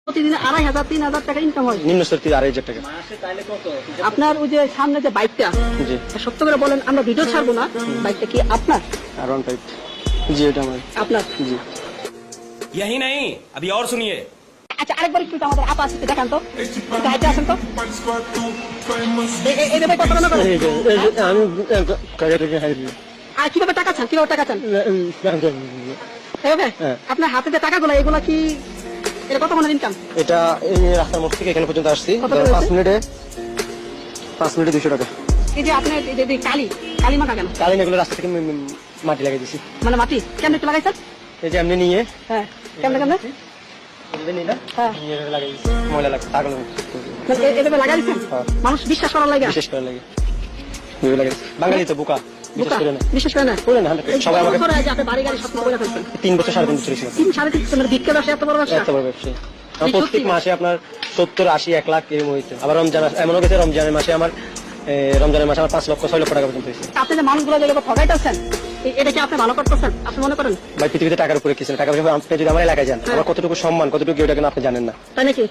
প্রতিদিন 2500 3000 টাকা ইনকাম হয়। নিম্ন স্তর 2500 টাকা। আপনার ওই যে সামনে যে বাইকটা, জি সত্য করে বলেন, আমরা ভিডিও ছাড়বো না, বাইকটা কি আপনার? R15 জি এটা আমার। আপনার? জি यही नहीं अभी और सुनिए। আচ্ছা, আরেকবার একটু আমাদের আপা আসতে দেখান তো, গাড়িতে আসেন তো। এইভাবে কত টাকা করেন? আমি কাজে থেকে হাইরি আর কিভাবে টাকা চান, কিভাবে টাকা চান? এইভাবে? হ্যাঁ। আপনার হাতে যে টাকাগুলো, এগুলা কি, এটা কত মানের ইনকাম? এটা এই রাস্তার মোড় থেকে এখানে পর্যন্ত আসছি কত করে 5 মিনিটে 200 টাকা। এই যে আপনার এই যে কালি মাখা কেন? কালীন এগুলো রাস্তা থেকে মাটি লাগিয়ে দিছি। মানে মাটি কেমন একটু লাগাইছেন? এই যে এমনি নিয়ে হ্যাঁ, কেমন কেমন? এমনি নিয়ে না হ্যাঁ, নিয়ে লাগিয়ে দিছি। ময়লা লাগে পাগল এভাবে লাগাই দিচ্ছেন? হ্যাঁ। মানুষ বিশ্বাস করার লাগে? বিশেষ করে লাগে এগুলো লাগে বাঙালি তো বোকা বিশেষ করে না বিশ্বাস করে না? করে না সবাই আমাকে বছর আগে আপনি বাড়ি গাড়ি স্বপ্ন করে ফেলছেন। 3 বছর 3.5 বছর ছিল 3 3.5 মানে ভিক্ষা ব্যবসা এত বড় ব্যবসা? এত বড় ব্যবসায়ী আমার প্রত্যেক মাসে আপনার 70 80 1 লাখ এরকম হয়েছে। আবার রমজান এমনও গেছে রমজানের মাসে আমার 5 লক্ষ 6 লক্ষ টাকা পর্যন্ত হয়েছে। আপনি যে মানুষগুলো যেগুলো ঠগাইতেছেন, এটা কি আপনি ভালো করতেছেন আপনি মনে করেন? ভাই পৃথিবীতে টাকার উপরে কিছু না, টাকা পয়সা আপনি যদি আমার এলাকায় যান আমার কতটুকু সম্মান কতটুকু ওটা কিন্তু আপনি জানেন না। তাই নাকি?